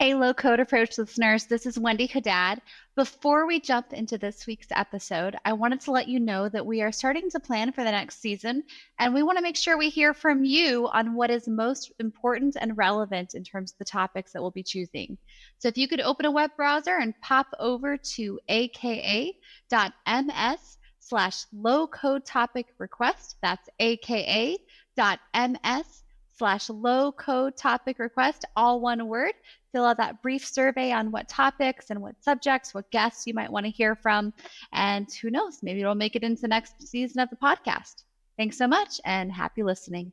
Hey, Low Code Approach listeners, this is Wendy Haddad. Before we jump into this week's episode, I wanted to let you know that we are starting to plan for the next season, and we want to make sure we hear from you on what is most important and relevant in terms of the topics that we'll be choosing. So if you could open a web browser and pop over to aka.ms/low code topic request, that's aka.ms/low code topic request, all one word. Fill out that brief survey on what topics and what subjects, what guests you might want to hear from. And who knows, maybe it'll make it into the next season of the podcast. Thanks so much and happy listening.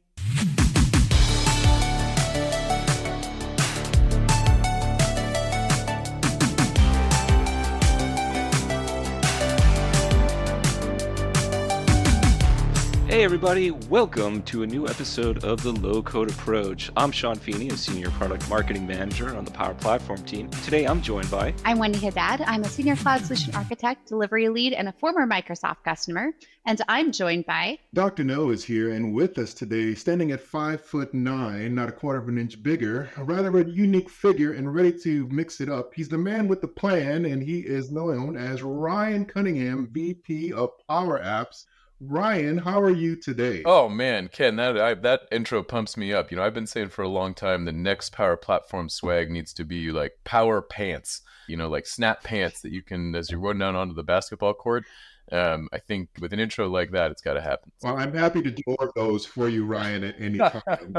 Hey everybody, welcome to a new episode of the Low Code Approach. I'm Sean Feeney, a Senior Product Marketing Manager on the Power Platform team. Today I'm joined by... I'm Wendy Haddad. I'm a Senior Cloud Solution Architect, Delivery Lead, and a former Microsoft customer. And I'm joined by... Dr. No is here and with us today, standing at 5'9", not a quarter of an inch bigger, a rather a unique figure and ready to mix it up. He's the man with the plan, and he is known as Ryan Cunningham, VP of Power Apps. Ryan, how are you today? Oh man, Ken, that intro pumps me up. I've been saying for a long time the next Power Platform swag needs to be like power pants, like snap pants that you can, as you run down onto the basketball court. I think with an intro like that, it's got to happen. Well, I'm happy to do more of those for you, Ryan, at any time.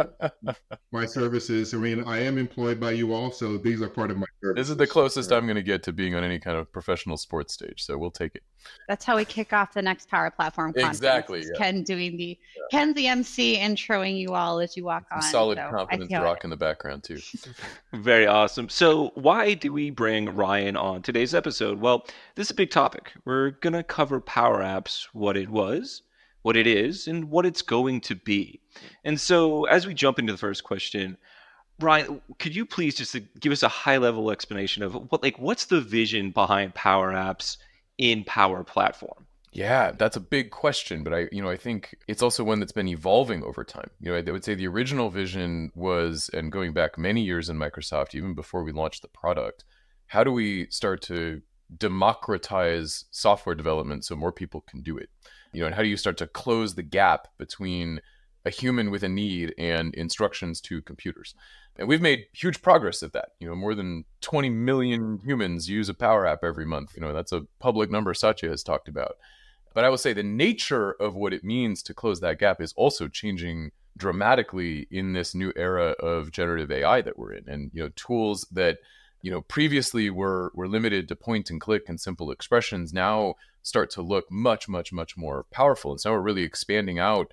My services, I am employed by you also. These are part of my services. This is the closest I'm going to get to being on any kind of professional sports stage, so we'll take it. That's how we kick off the next Power Platform conference. Exactly. Yeah. Ken doing Ken's the MC introing you all as you walk on. Solid confidence rock in the background too. Very awesome. So why do we bring Ryan on today's episode? Well, this is a big topic. We're going to cover Power Apps, what it was, what it is, and what it's going to be. And so as we jump into the first question, Ryan, could you please just give us a high-level explanation of what's the vision behind Power Apps in Power Platform? Yeah, that's a big question, but I think it's also one that's been evolving over time. I would say the original vision was, and going back many years in Microsoft, even before we launched the product, how do we start to democratize software development so more people can do it? And how do you start to close the gap between a human with a need and instructions to computers? And we've made huge progress at that. More than 20 million humans use a Power App every month. That's a public number Satya has talked about. But I will say the nature of what it means to close that gap is also changing dramatically in this new era of generative AI that we're in. And, tools that previously were limited to point and click and simple expressions now start to look much, much, much more powerful. And so we're really expanding out,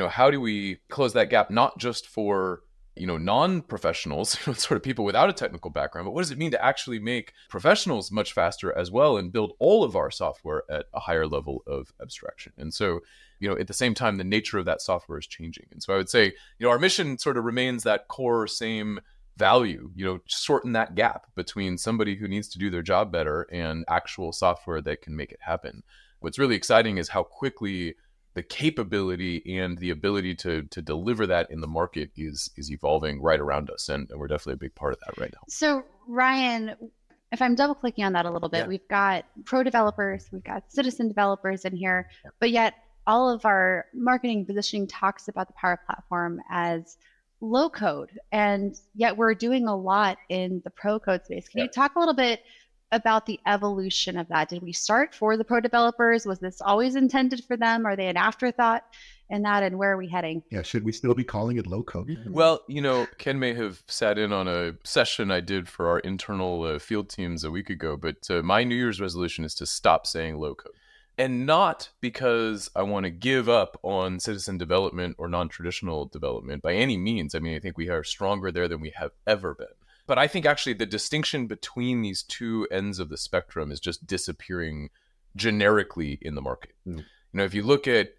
how do we close that gap, not just for, non-professionals, sort of people without a technical background, but what does it mean to actually make professionals much faster as well and build all of our software at a higher level of abstraction? And so, at the same time, the nature of that software is changing. And so I would say, our mission sort of remains that core same value, shorten that gap between somebody who needs to do their job better and actual software that can make it happen. What's really exciting is how quickly the capability and the ability to deliver that in the market is evolving right around us. And we're definitely a big part of that right now. So Ryan, if I'm double clicking on that a little bit, We've got pro developers, we've got citizen developers in here, but yet all of our marketing positioning talks about the Power Platform as low code, and yet we're doing a lot in the pro code space. Can you talk a little bit about the evolution of that? Did we start for the pro developers? Was this always intended for them? Are they an afterthought in that? And where are we heading? Yeah, should we still be calling it low code? Well, Ken may have sat in on a session I did for our internal field teams a week ago, but my New Year's resolution is to stop saying low code. And not because I want to give up on citizen development or non-traditional development by any means. I think we are stronger there than we have ever been. But I think actually the distinction between these two ends of the spectrum is just disappearing generically in the market. If you look at,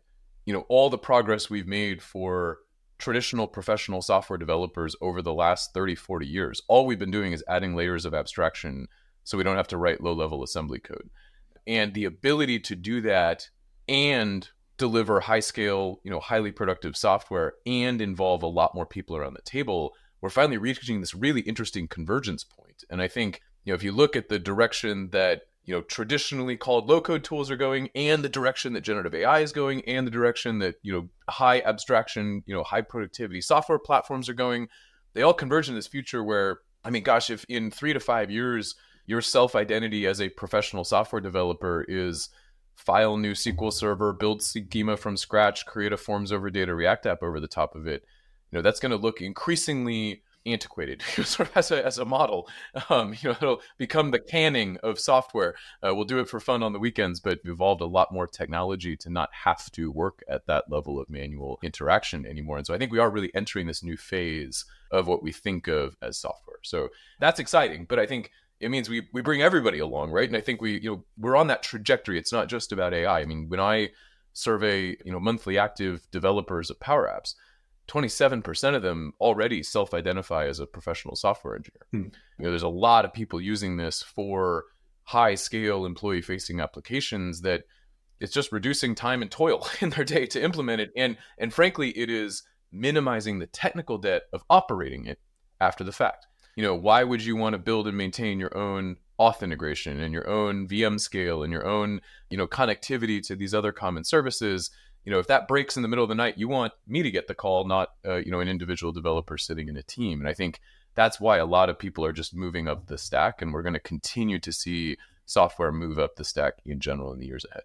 all the progress we've made for traditional professional software developers over the last 30, 40 years, all we've been doing is adding layers of abstraction so we don't have to write low-level assembly code. And the ability to do that and deliver high-scale, highly productive software and involve a lot more people around the table we're finally reaching this really interesting convergence point. And I think, if you look at the direction that, traditionally called low-code tools are going, and the direction that generative AI is going, and the direction that, high abstraction, high productivity software platforms are going, they all converge in this future where, I mean, gosh, if in 3 to 5 years, your self-identity as a professional software developer is file new SQL server, build schema from scratch, create a forms over data React app over the top of it, that's going to look increasingly antiquated sort of as a model. It'll become the canning of software. We'll do it for fun on the weekends, but evolved a lot more technology to not have to work at that level of manual interaction anymore. And so I think we are really entering this new phase of what we think of as software. So that's exciting, but I think it means we bring everybody along, right? And I think we're on that trajectory. It's not just about AI. I mean, when I survey, monthly active developers of Power Apps, 27% of them already self-identify as a professional software engineer. There's a lot of people using this for high-scale employee-facing applications that it's just reducing time and toil in their day to implement it. And frankly, it is minimizing the technical debt of operating it after the fact. Why would you want to build and maintain your own auth integration and your own VM scale and your own, connectivity to these other common services? If that breaks in the middle of the night, you want me to get the call, not, an individual developer sitting in a team. And I think that's why a lot of people are just moving up the stack, and we're going to continue to see software move up the stack in general in the years ahead.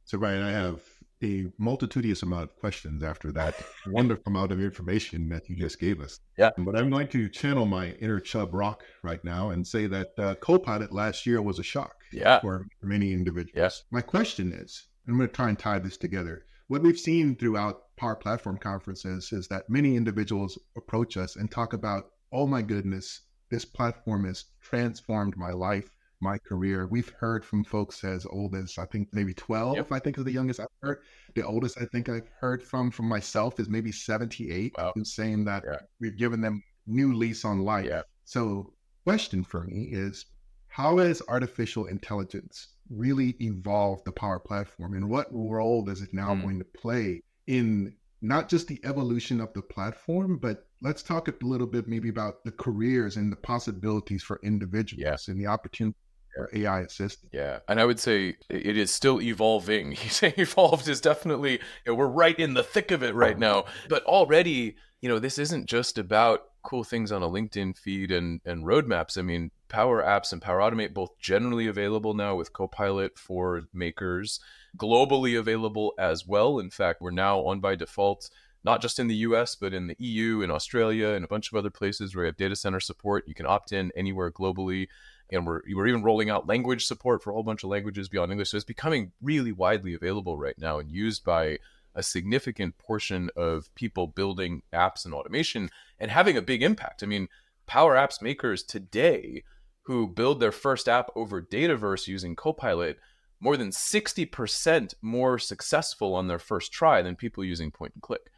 So, Ryan, I have a multitudinous amount of questions after that wonderful amount of information that you just gave us. Yeah. But I'm going to channel my inner Chubb Rock right now and say that Copilot last year was a shock for many individuals. Yes. My question is, I'm going to try and tie this together. What we've seen throughout Power Platform conferences is that many individuals approach us and talk about, oh my goodness, this platform has transformed my life, my career. We've heard from folks as old as, I think, maybe 12, I think is the youngest I've heard. The oldest I think I've heard from myself is maybe 78, who's saying that we've given them new lease on life. Yeah. So question for me is, how has artificial intelligence really evolved the Power Platform, and what role does it now going to play in not just the evolution of the platform, but let's talk a little bit maybe about the careers and the possibilities for individuals and the opportunity for AI assistance. Yeah, and I would say it is still evolving. You say evolved is definitely, we're right in the thick of it right now, but already, this isn't just about cool things on a LinkedIn feed and roadmaps. I mean, Power Apps and Power Automate both generally available now with Copilot for makers, globally available as well. In fact, we're now on by default, not just in the US, but in the EU, in Australia, and a bunch of other places where we have data center support. You can opt in anywhere globally. And we're even rolling out language support for a whole bunch of languages beyond English. So it's becoming really widely available right now and used by a significant portion of people building apps and automation and having a big impact. I mean, Power Apps makers today who build their first app over Dataverse using Copilot, more than 60% more successful on their first try than people using point and click.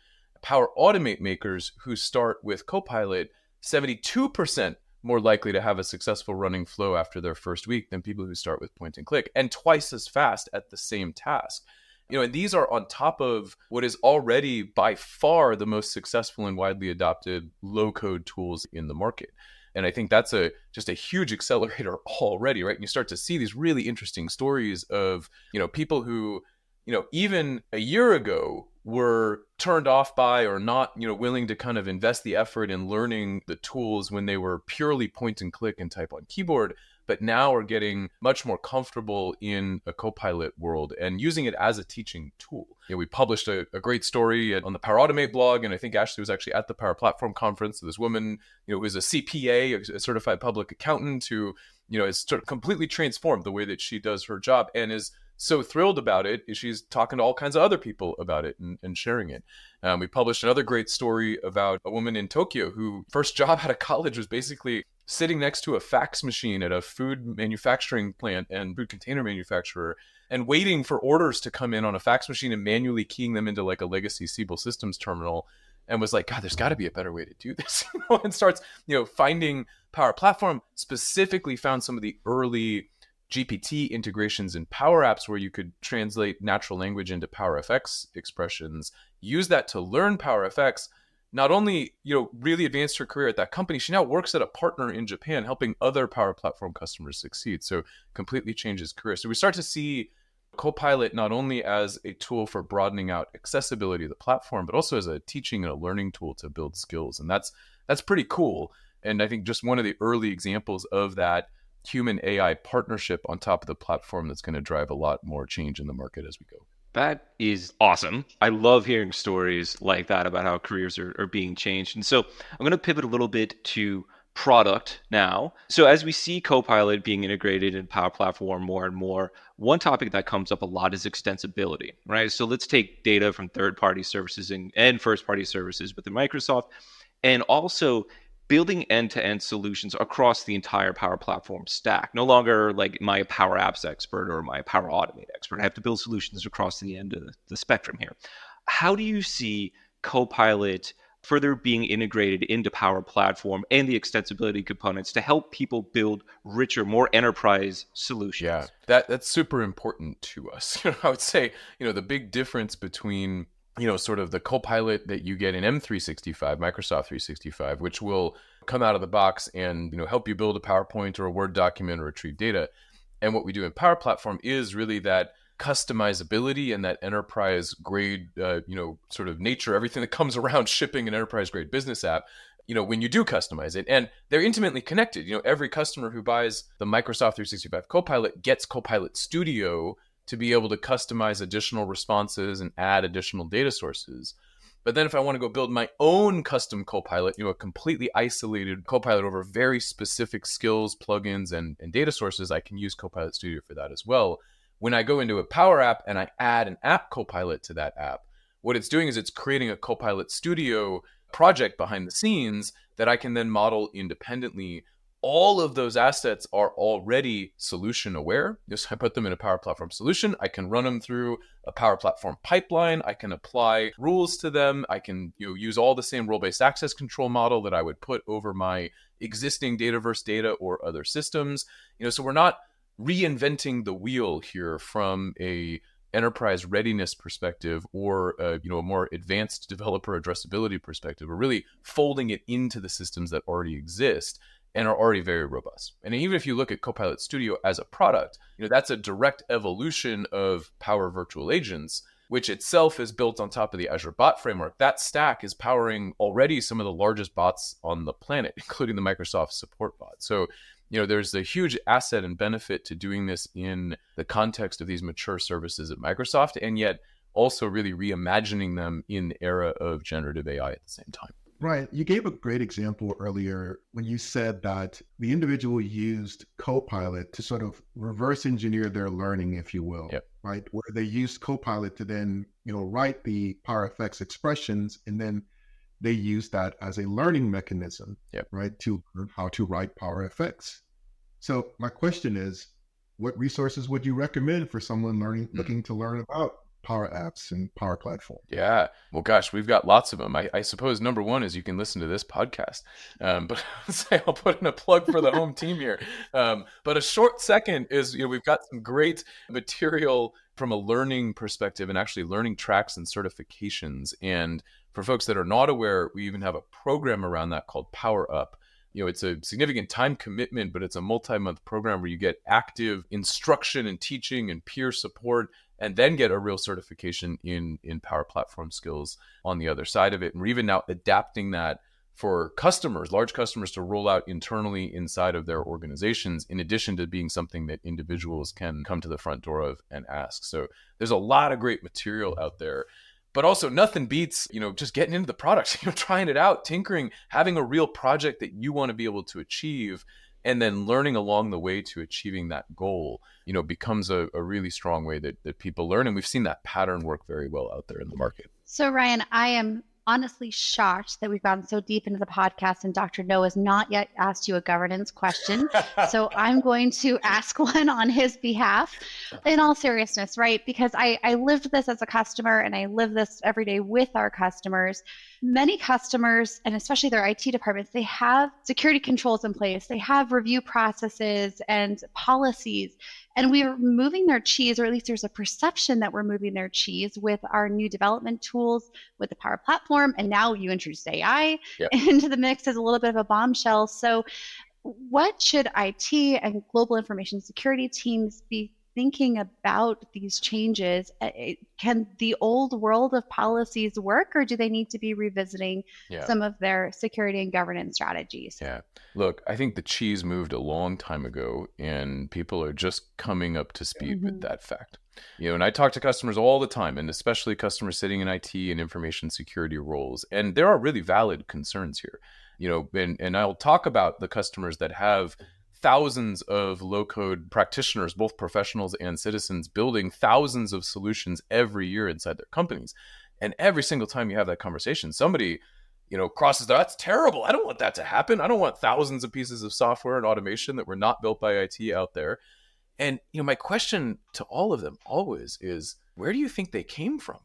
Power Automate makers who start with Copilot, 72% more likely to have a successful running flow after their first week than people who start with point and click, and twice as fast at the same task. And these are on top of what is already by far the most successful and widely adopted low-code tools in the market. And I think that's just a huge accelerator already, right? And you start to see these really interesting stories of, people who, even a year ago were turned off by or not, willing to kind of invest the effort in learning the tools when they were purely point and click and type on keyboard, but now are getting much more comfortable in a Copilot world and using it as a teaching tool. We published a great story on the Power Automate blog, and I think Ashley was actually at the Power Platform conference. So this woman, who is a CPA, a certified public accountant, who, has sort of completely transformed the way that she does her job and is so thrilled about it. She's talking to all kinds of other people about it and sharing it. We published another great story about a woman in Tokyo who first job out of college was basically sitting next to a fax machine at a food manufacturing plant and food container manufacturer and waiting for orders to come in on a fax machine and manually keying them into like a legacy Siebel Systems terminal, and was like, God, there's got to be a better way to do this, and starts, finding Power Platform, specifically found some of the early GPT integrations in Power Apps where you could translate natural language into PowerFX expressions, use that to learn PowerFX, not only, really advanced her career at that company, she now works at a partner in Japan, helping other Power Platform customers succeed. So completely changes career. So we start to see Copilot not only as a tool for broadening out accessibility of the platform, but also as a teaching and a learning tool to build skills. And that's pretty cool. And I think just one of the early examples of that human AI partnership on top of the platform that's going to drive a lot more change in the market as we go. That is awesome. I love hearing stories like that about how careers are being changed. And so I'm going to pivot a little bit to product now. So as we see Copilot being integrated in Power Platform more and more, one topic that comes up a lot is extensibility, right? So let's take data from third-party services and first-party services within Microsoft, and also building end-to-end solutions across the entire Power Platform stack. No longer like my Power Apps expert or my Power Automate expert. I have to build solutions across the end of the spectrum here. How do you see Copilot further being integrated into Power Platform and the extensibility components to help people build richer, more enterprise solutions? Yeah, that's super important to us. I would say, the big difference between sort of the Copilot that you get in M365, Microsoft 365, which will come out of the box and, help you build a PowerPoint or a Word document or retrieve data. And what we do in Power Platform is really that customizability and that enterprise grade, sort of nature, everything that comes around shipping an enterprise grade business app, when you do customize it. And they're intimately connected. Every customer who buys the Microsoft 365 Copilot gets Copilot Studio to be able to customize additional responses and add additional data sources. But then if I want to go build my own custom Copilot, a completely isolated Copilot over very specific skills, plugins, and data sources, I can use Copilot Studio for that as well. When I go into a Power App and I add an app Copilot to that app, what it's doing is it's creating a Copilot Studio project behind the scenes that I can then model independently. All of those assets are already solution aware. Just I put them in a Power Platform solution. I can run them through a Power Platform pipeline. I can apply rules to them. I can use all the same role-based access control model that I would put over my existing Dataverse data or other systems. So we're not reinventing the wheel here from a enterprise readiness perspective or a more advanced developer addressability perspective. We're really folding it into the systems that already exist and are already very robust. And even if you look at Copilot Studio as a product, that's a direct evolution of Power Virtual Agents, which itself is built on top of the Azure Bot Framework. That stack is powering already some of the largest bots on the planet, including the Microsoft Support Bot. So, there's a huge asset and benefit to doing this in the context of these mature services at Microsoft, and yet also really reimagining them in the era of generative AI at the same time. Right. You gave a great example earlier when you said that the individual used Copilot to sort of reverse engineer their learning, if you will, Yep. right? Where they used Copilot to then, write the PowerFX expressions, and then they use that as a learning mechanism, Yep. right, to learn how to write PowerFX. So my question is, what resources would you recommend for someone looking to learn about Power Apps and Power Platform? Yeah. Well, gosh, we've got lots of them. I suppose number one is you can listen to this podcast. But I'll put in a plug for the home team here. But a short second is, we've got some great material from a learning perspective and actually learning tracks and certifications. And for folks that are not aware, we even have a program around that called Power Up. It's a significant time commitment, but it's a multi-month program where you get active instruction and teaching and peer support, and then get a real certification in Power Platform skills on the other side of it. And we're even now adapting that for customers, large customers, to roll out internally inside of their organizations, in addition to being something that individuals can come to the front door of and ask. So there's a lot of great material out there. But also nothing beats, just getting into the product, trying it out, tinkering, having a real project that you want to be able to achieve, and then learning along the way to achieving that goal, becomes a really strong way that people learn. And we've seen that pattern work very well out there in the market. So Ryan, I am honestly shocked that we've gotten so deep into the podcast and Dr. No has not yet asked you a governance question. So I'm going to ask one on his behalf in all seriousness, right? Because I lived this as a customer and I live this every day with our customers. Many customers, and especially their IT departments, they have security controls in place. They have review processes and policies. And we're moving their cheese, or at least there's a perception that we're moving their cheese with our new development tools, with the Power Platform. And now you introduce AI into the mix as a little bit of a bombshell. So what should IT and global information security teams be thinking about these changes? Can the old world of policies work, or do they need to be revisiting some of their security and governance strategies? Yeah. Look, I think the cheese moved a long time ago, and people are just coming up to speed with that fact. And I talk to customers all the time, and especially customers sitting in IT and information security roles. And there are really valid concerns here. And I'll talk about the customers that have thousands of low-code practitioners, both professionals and citizens, building thousands of solutions every year inside their companies. And every single time you have that conversation, somebody, crosses that's terrible. I don't want that to happen. I don't want thousands of pieces of software and automation that were not built by IT out there. And, my question to all of them always is, where do you think they came from?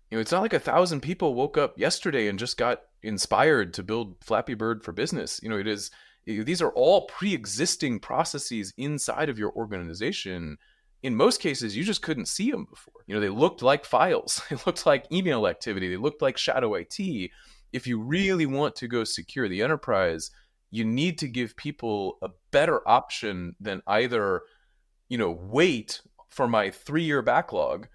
It's not like 1,000 people woke up yesterday and just got inspired to build Flappy Bird for business. These are all pre-existing processes inside of your organization. In most cases, you just couldn't see them before. They looked like files. They looked like email activity. They looked like shadow IT. If you really want to go secure the enterprise, you need to give people a better option than either, wait for my 3-year backlog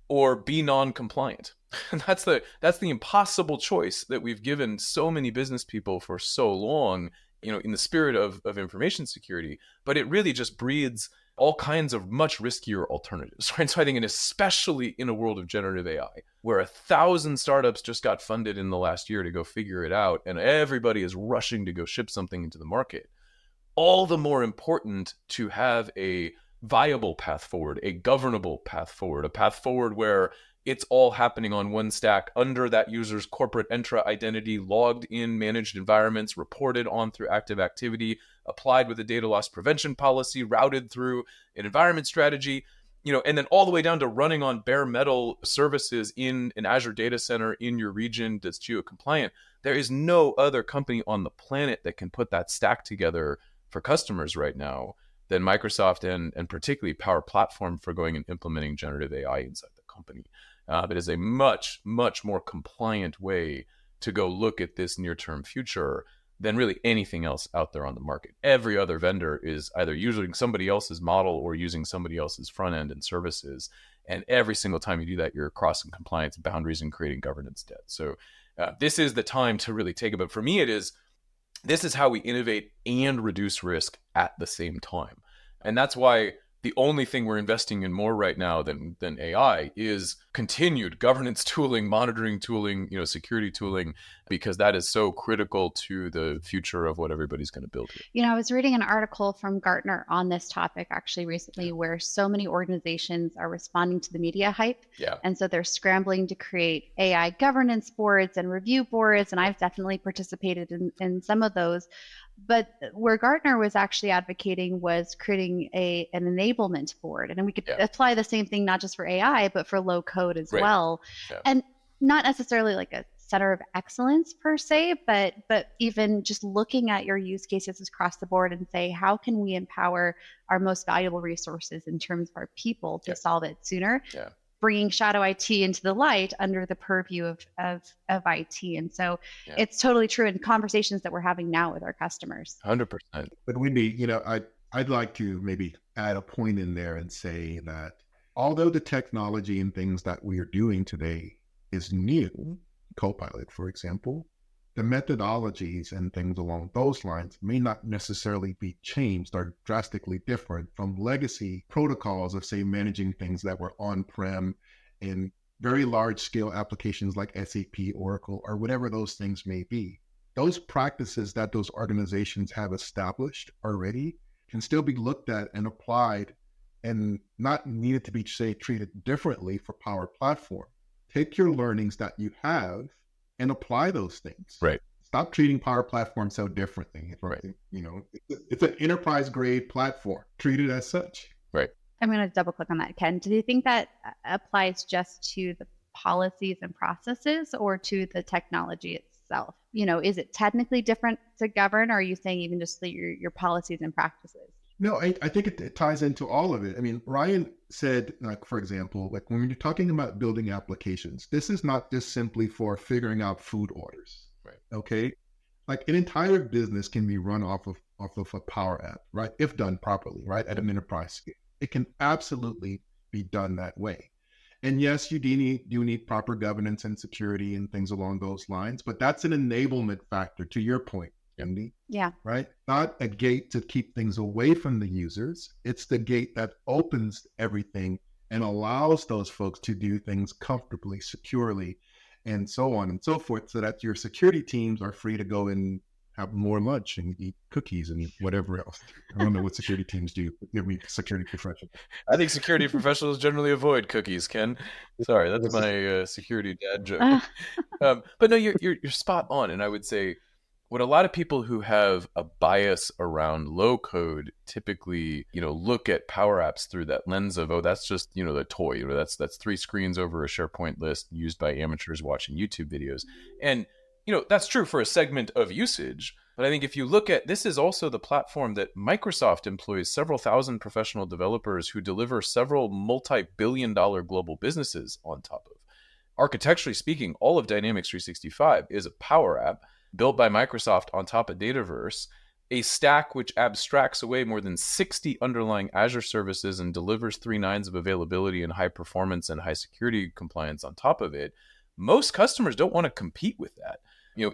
or be non-compliant. And that's the impossible choice that we've given so many business people for so long, in the spirit of information security. But it really just breeds all kinds of much riskier alternatives, right? So I think, and especially in a world of generative AI, where 1,000 startups just got funded in the last year to go figure it out, and everybody is rushing to go ship something into the market, all the more important to have a viable path forward, a governable path forward, a path forward where it's all happening on one stack under that user's corporate Entra identity, logged in managed environments, reported on through active activity, applied with a data loss prevention policy, routed through an environment strategy, and then all the way down to running on bare metal services in an Azure data center in your region that's geo-compliant. There is no other company on the planet that can put that stack together for customers right now than Microsoft and particularly Power Platform for going and implementing generative AI inside the company. It is a much, much more compliant way to go look at this near-term future than really anything else out there on the market. Every other vendor is either using somebody else's model or using somebody else's front end and services. And every single time you do that, you're crossing compliance boundaries and creating governance debt. So this is the time to really take it. But for me, this is how we innovate and reduce risk at the same time. And that's why the only thing we're investing in more right now than AI is continued governance tooling, monitoring tooling, security tooling, because that is so critical to the future of what everybody's going to build here. I was reading an article from Gartner on this topic actually recently, where so many organizations are responding to the media hype. Yeah. And so they're scrambling to create AI governance boards and review boards. And I've definitely participated in some of those. But where Gartner was actually advocating was creating an enablement board. And we could apply the same thing, not just for AI, but for low code as well. Yeah. And not necessarily like a center of excellence per se, but even just looking at your use cases across the board and say, how can we empower our most valuable resources in terms of our people to solve it sooner? Yeah. Bringing shadow IT into the light under the purview of IT. And so it's totally true in conversations that we're having now with our customers. 100%. But Wendy, I'd like to maybe add a point in there and say that although the technology and things that we are doing today is new, Copilot, for example, the methodologies and things along those lines may not necessarily be changed or drastically different from legacy protocols of, say, managing things that were on-prem in very large-scale applications like SAP, Oracle, or whatever those things may be. Those practices that those organizations have established already can still be looked at and applied and not needed to be, say, treated differently for Power Platform. Take your learnings that you have and apply those things. Right. Stop treating Power Platform so differently. Right. It's an enterprise grade platform. Treat it as such. Right. I'm going to double click on that, Ken. Do you think that applies just to the policies and processes or to the technology itself? Is it technically different to govern, or are you saying even just your policies and practices? No, I think it ties into all of it. I mean, Ryan said, like, for example, like when you're talking about building applications, this is not just simply for figuring out food orders. Right. Okay. Like an entire business can be run off of a Power App, right? If done properly, right? At an enterprise scale. It can absolutely be done that way. And yes, you do need proper governance and security and things along those lines, but that's an enablement factor to your point, Wendy. Yeah. Right? Not a gate to keep things away from the users. It's the gate that opens everything and allows those folks to do things comfortably, securely, and so on and so forth, so that your security teams are free to go and have more lunch and eat cookies and whatever else. I don't know what security teams do. Give me security professionals. I think security professionals generally avoid cookies, Ken. Sorry, that's my security dad joke. But no, you're spot on. And I would say what a lot of people who have a bias around low code typically, look at Power Apps through that lens of, oh, that's just, the toy. That's 3 screens over a SharePoint list used by amateurs watching YouTube videos. And that's true for a segment of usage. But I think if you look at, this is also the platform that Microsoft employs several thousand professional developers who deliver several multi-billion-dollar global businesses on top of. Architecturally speaking, all of Dynamics 365 is a Power App built by Microsoft on top of Dataverse, a stack which abstracts away more than 60 underlying Azure services and delivers 3 nines of availability and high performance and high security compliance on top of it. Most customers don't want to compete with that,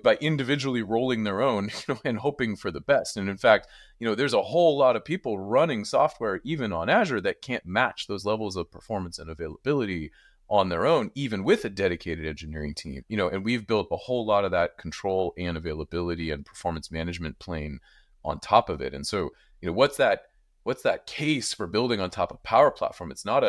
by individually rolling their own, and hoping for the best. And in fact, there's a whole lot of people running software even on Azure that can't match those levels of performance and availability on their own, even with a dedicated engineering team. And we've built a whole lot of that control and availability and performance management plane on top of it. And so, what's that case for building on top of Power Platform? It's not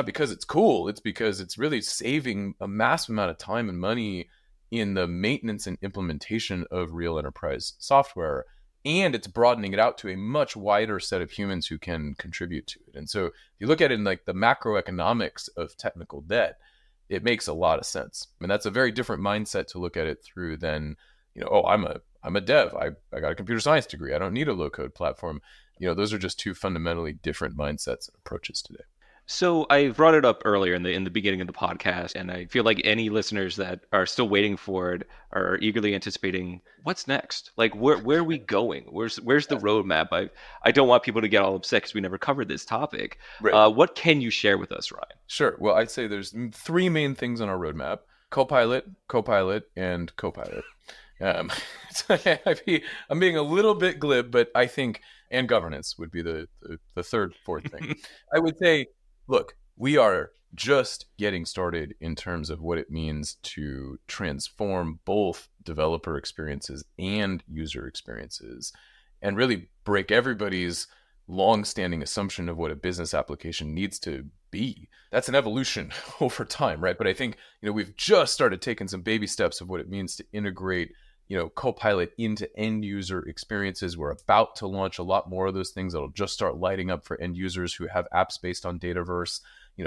because it's cool. It's because it's really saving a massive amount of time and money in the maintenance and implementation of real enterprise software. And it's broadening it out to a much wider set of humans who can contribute to it. And so if you look at it in like the macroeconomics of technical debt, it makes a lot of sense. I mean, that's a very different mindset to look at it through than, oh, I'm a dev. I got a computer science degree. I don't need a low code platform. Those are just 2 fundamentally different mindsets and approaches today. So I brought it up earlier in the beginning of the podcast, and I feel like any listeners that are still waiting for it are eagerly anticipating what's next. Like where are we going? Where's the roadmap? I don't want people to get all upset because we never covered this topic. Right. What can you share with us, Ryan? Sure. Well, I'd say there's 3 main things on our roadmap: Copilot, and Copilot. I'm being a little bit glib, but I think, and governance would be the third, fourth thing. I would say, look, we are just getting started in terms of what it means to transform both developer experiences and user experiences and really break everybody's long-standing assumption of what a business application needs to be. That's an evolution over time, right? But I think, we've just started taking some baby steps of what it means to integrate Copilot into end user experiences. We're about to launch a lot more of those things that'll just start lighting up for end users who have apps based on Dataverse,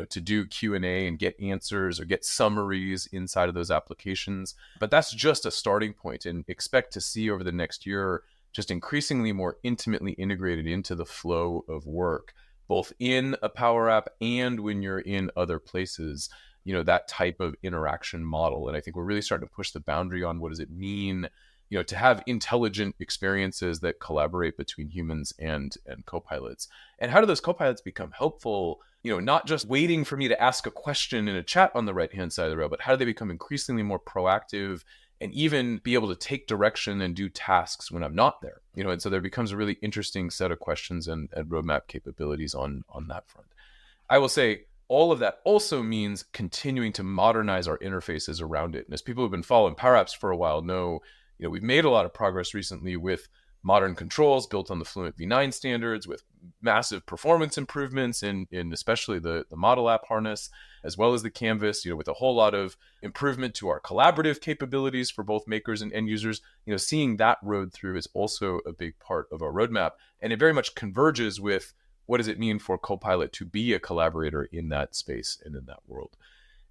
to do Q&A and get answers or get summaries inside of those applications. But that's just a starting point, and expect to see over the next year just increasingly more intimately integrated into the flow of work, both in a Power App and when you're in other places. That type of interaction model. And I think we're really starting to push the boundary on what does it mean, to have intelligent experiences that collaborate between humans and copilots. And how do those copilots become helpful, not just waiting for me to ask a question in a chat on the right-hand side of the rail, but how do they become increasingly more proactive and even be able to take direction and do tasks when I'm not there? And so there becomes a really interesting set of questions and roadmap capabilities on that front. I will say, all of that also means continuing to modernize our interfaces around it. And as people who've been following Power Apps for a while know, we've made a lot of progress recently with modern controls built on the Fluent V9 standards, with massive performance improvements in especially the model app harness, as well as the canvas, with a whole lot of improvement to our collaborative capabilities for both makers and end users. Seeing that road through is also a big part of our roadmap. And it very much converges with what does it mean for Copilot to be a collaborator in that space and in that world?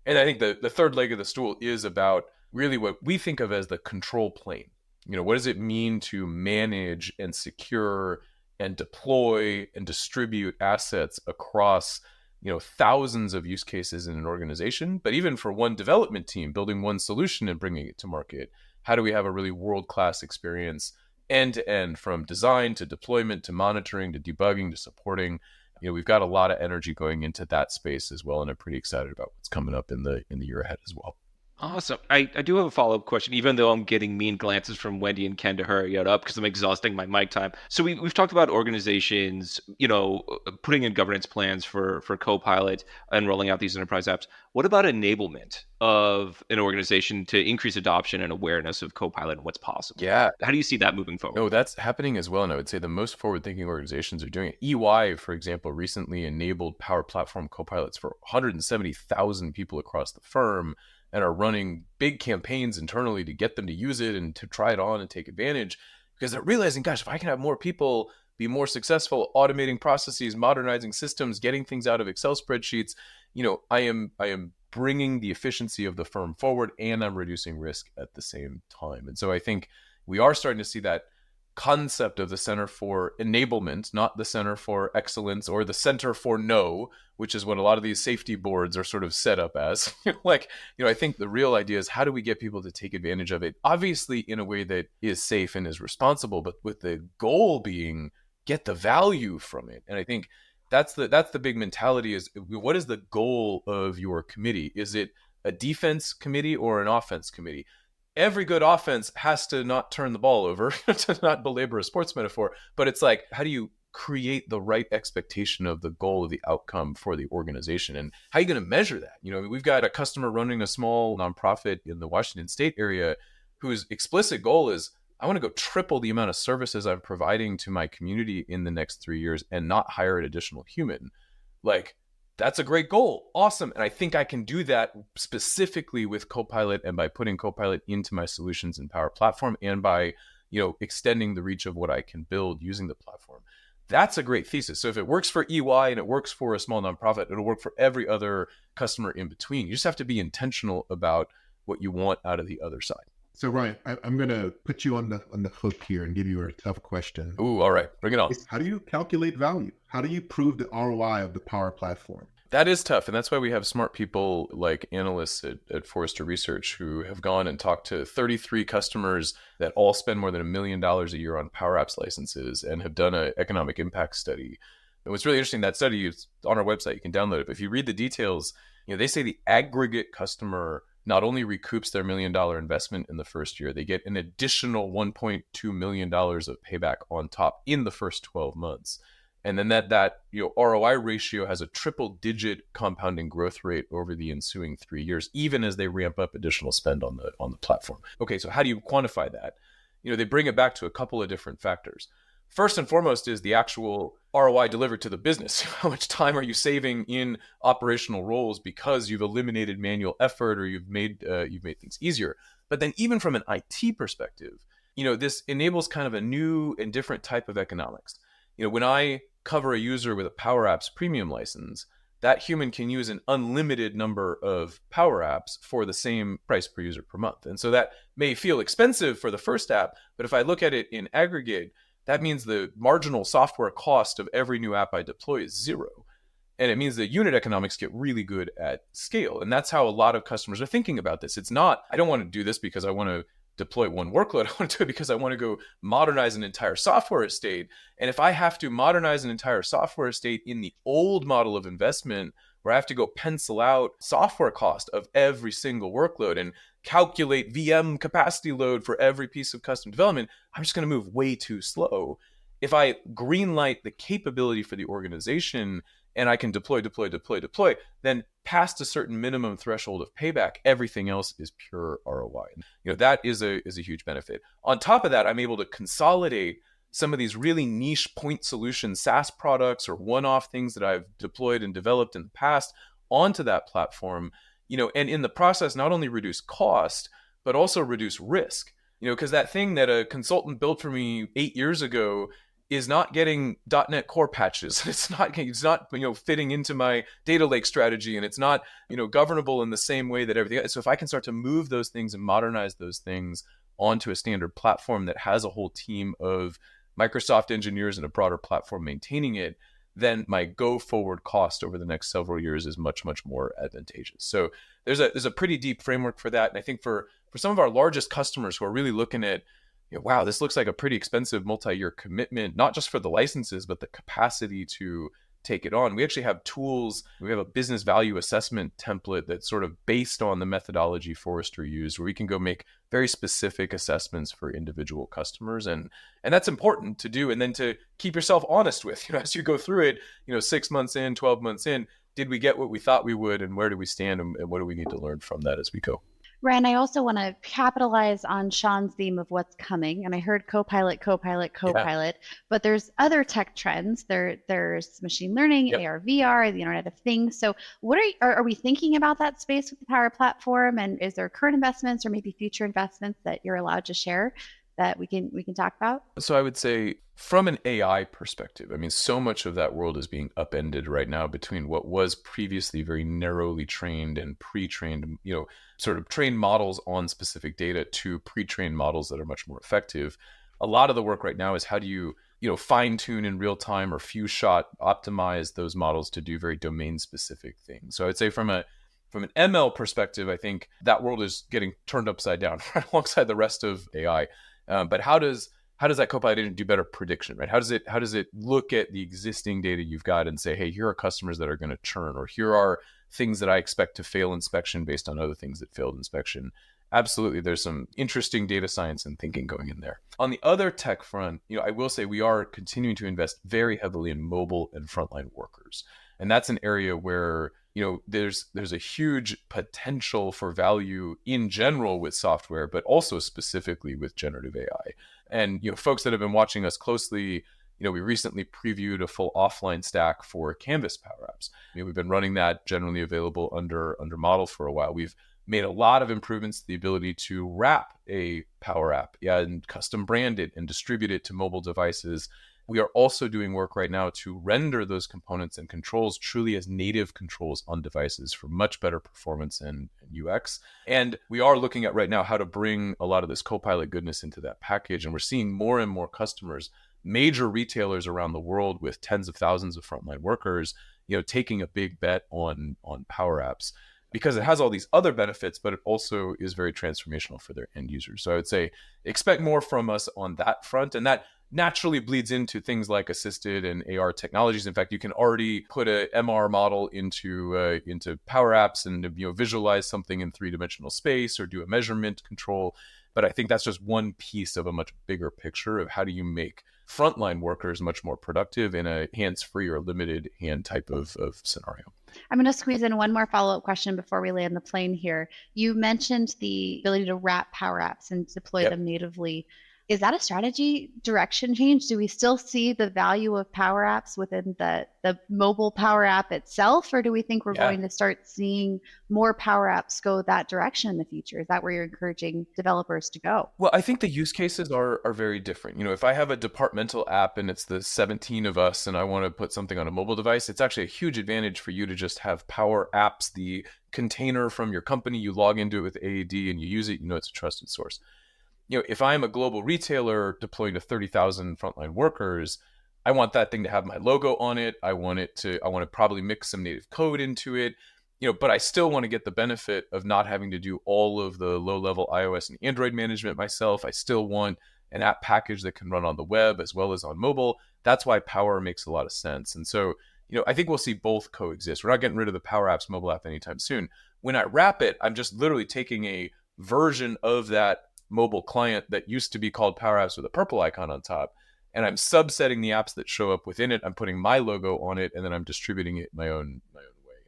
And I think the third leg of the stool is about really what we think of as the control plane. What does it mean to manage and secure and deploy and distribute assets across thousands of use cases in an organization. But even for one development team building one solution and bringing it to market, how do we have a really world-class experience end to end, from design to deployment to monitoring to debugging to supporting? We've got a lot of energy going into that space as well, and I'm pretty excited about what's coming up in the year ahead as well. Awesome. I do have a follow-up question, even though I'm getting mean glances from Wendy and Ken to hurry it up because I'm exhausting my mic time. So we've talked about organizations, putting in governance plans for Copilot and rolling out these enterprise apps. What about enablement of an organization to increase adoption and awareness of Copilot and what's possible? Yeah. How do you see that moving forward? No, that's happening as well. And I would say the most forward-thinking organizations are doing it. EY, for example, recently enabled Power Platform Copilots for 170,000 people across the firm, and are running big campaigns internally to get them to use it and to try it on and take advantage, because they're realizing, gosh, if I can have more people be more successful automating processes, modernizing systems, getting things out of Excel spreadsheets, I am bringing the efficiency of the firm forward, and I'm reducing risk at the same time. And so I think we are starting to see that concept of the Center for Enablement, not the Center for Excellence or the Center for No, which is what a lot of these safety boards are sort of set up as. I think the real idea is, how do we get people to take advantage of it? Obviously in a way that is safe and is responsible, but with the goal being get the value from it. And I think that's the big mentality, is what is the goal of your committee? Is it a defense committee or an offense committee? Every good offense has to not turn the ball over, to not belabor a sports metaphor, but it's like, how do you create the right expectation of the goal of the outcome for the organization? And how are you going to measure that? We've got a customer running a small nonprofit in the Washington State area whose explicit goal is, I want to go triple the amount of services I'm providing to my community in the next 3 years and not hire an additional human. That's a great goal. Awesome. And I think I can do that specifically with Copilot, and by putting Copilot into my solutions in Power Platform, and by, extending the reach of what I can build using the platform. That's a great thesis. So if it works for EY and it works for a small nonprofit, it'll work for every other customer in between. You just have to be intentional about what you want out of the other side. So Ryan, I'm going to put you on the hook here and give you a tough question. Ooh, all right, bring it on. How do you calculate value? How do you prove the ROI of the Power Platform? That is tough, and that's why we have smart people like analysts at Forrester Research who have gone and talked to 33 customers that all spend more than $1 million a year on Power Apps licenses, and have done an economic impact study. And what's really interesting, that study is on our website, you can download it. But if you read the details, they say the aggregate customer not only recoups their $1 million investment in the first year, they get an additional $1.2 million of payback on top in the first 12 months. And then that ROI ratio has a triple-digit compounding growth rate over the ensuing 3 years, even as they ramp up additional spend on the platform. Okay, so how do you quantify that? They bring it back to a couple of different factors. First and foremost is the actual ROI delivered to the business. How much time are you saving in operational roles because you've eliminated manual effort, or you've made things easier? But then even from an IT perspective, this enables kind of a new and different type of economics. When I cover a user with a Power Apps premium license, that human can use an unlimited number of Power Apps for the same price per user per month. And so that may feel expensive for the first app, but if I look at it in aggregate, that means the marginal software cost of every new app I deploy is zero. And it means the unit economics get really good at scale. And that's how a lot of customers are thinking about this. It's not, I don't want to do this because I want to deploy one workload. I want to do it because I want to go modernize an entire software estate. And if I have to modernize an entire software estate in the old model of investment, where I have to go pencil out software cost of every single workload and calculate VM capacity load for every piece of custom development, I'm just going to move way too slow. If I greenlight the capability for the organization and I can deploy, then past a certain minimum threshold of payback, everything else is pure ROI. That is a huge benefit. On top of that, I'm able to consolidate some of these really niche point solution SaaS products or one-off things that I've deployed and developed in the past onto that platform, and in the process, not only reduce cost, but also reduce risk. Because that thing that a consultant built for me 8 years ago is not getting .NET Core patches. It's not fitting into my data lake strategy, and it's not governable in the same way that everything else. So if I can start to move those things and modernize those things onto a standard platform that has a whole team of Microsoft engineers and a broader platform maintaining it, then my go forward cost over the next several years is much, much more advantageous. So there's a pretty deep framework for that. And I think for some of our largest customers who are really looking at, wow, this looks like a pretty expensive multi-year commitment, not just for the licenses, but the capacity to take it on. We actually have tools. We have a business value assessment template that's sort of based on the methodology Forrester used, where we can go make very specific assessments for individual customers. And that's important to do. And then to keep yourself honest with, as you go through it, 6 months in, 12 months in, did we get what we thought we would, and where do we stand, and what do we need to learn from that as we go? Ryan, I also want to capitalize on Sean's theme of what's coming. And I heard Copilot, but there's other tech trends. There's machine learning, Yep. AR, VR, the Internet of Things. So what are we thinking about that space with the Power Platform? And is there current investments or maybe future investments that you're allowed to share that we can talk about? So I would say from an AI perspective, I mean, so much of that world is being upended right now between what was previously very narrowly trained and pre-trained, sort of trained models on specific data to pre-trained models that are much more effective. A lot of the work right now is how do you fine tune in real time or few shot optimize those models to do very domain specific things. So I'd say from an ML perspective, I think that world is getting turned upside down right alongside the rest of AI. But how does that Copilot agent do better prediction, right? How does it look at the existing data you've got and say, hey, here are customers that are going to churn, or here are things that I expect to fail inspection based on other things that failed inspection? Absolutely, there's some interesting data science and thinking going in there. On the other tech front, I will say we are continuing to invest very heavily in mobile and frontline workers, and that's an area where there's a huge potential for value in general with software, but also specifically with generative AI. And folks that have been watching us closely, we recently previewed a full offline stack for Canvas Power Apps. We've been running that generally available under model for a while. We've made a lot of improvements to the ability to wrap a Power App, and custom brand it and distribute it to mobile devices. We are also doing work right now to render those components and controls truly as native controls on devices for much better performance and UX. And we are looking at right now how to bring a lot of this Copilot goodness into that package. And we're seeing more and more customers, major retailers around the world with tens of thousands of frontline workers, taking a big bet on Power Apps, because it has all these other benefits, but it also is very transformational for their end users. So I would say expect more from us on that front. And that naturally bleeds into things like assisted and AR technologies. In fact, you can already put a MR model into Power Apps and visualize something in three-dimensional space or do a measurement control. But I think that's just one piece of a much bigger picture of how do you make frontline workers much more productive in a hands-free or limited hand type of scenario. I'm going to squeeze in one more follow-up question before we land the plane here. You mentioned the ability to wrap Power Apps and deploy them natively. Is that a strategy direction change? Do we still see the value of Power Apps within the mobile Power App itself, or do we think we're going to start seeing more Power Apps go that direction in the future? Is that where you're encouraging developers to go? Well, I think the use cases are very different. If I have a departmental app and it's the 17 of us and I want to put something on a mobile device, it's actually a huge advantage for you to just have Power Apps, the container from your company. You log into it with AAD and you use it, it's a trusted source. If I'm a global retailer deploying to 30,000 frontline workers, I want that thing to have my logo on it. I want to probably mix some native code into it, but I still want to get the benefit of not having to do all of the low-level iOS and Android management myself. I still want an app package that can run on the web as well as on mobile. That's why Power makes a lot of sense. And so, I think we'll see both coexist. We're not getting rid of the Power Apps mobile app anytime soon. When I wrap it, I'm just literally taking a version of that mobile client that used to be called Power Apps with a purple icon on top, and I'm subsetting the apps that show up within it. I'm putting my logo on it, and then I'm distributing it my own way.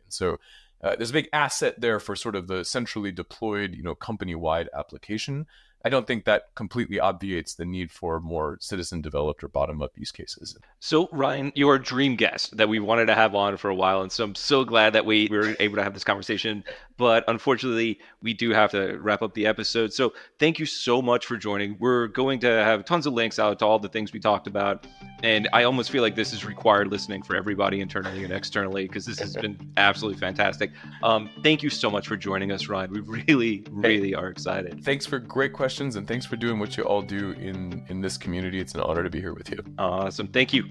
And so there's a big asset there for sort of the centrally deployed, company-wide application. I don't think that completely obviates the need for more citizen-developed or bottom-up use cases. So, Ryan, you're a dream guest that we wanted to have on for a while, and so I'm so glad that we were able to have this conversation. But unfortunately, we do have to wrap up the episode. So thank you so much for joining. We're going to have tons of links out to all the things we talked about. And I almost feel like this is required listening for everybody internally and externally, because this has been absolutely fantastic. Thank you so much for joining us, Ryan. We really are excited. Thanks for great questions. questions, and thanks for doing what you all do in this community. It's an honor to be here with you. Awesome. Thank you.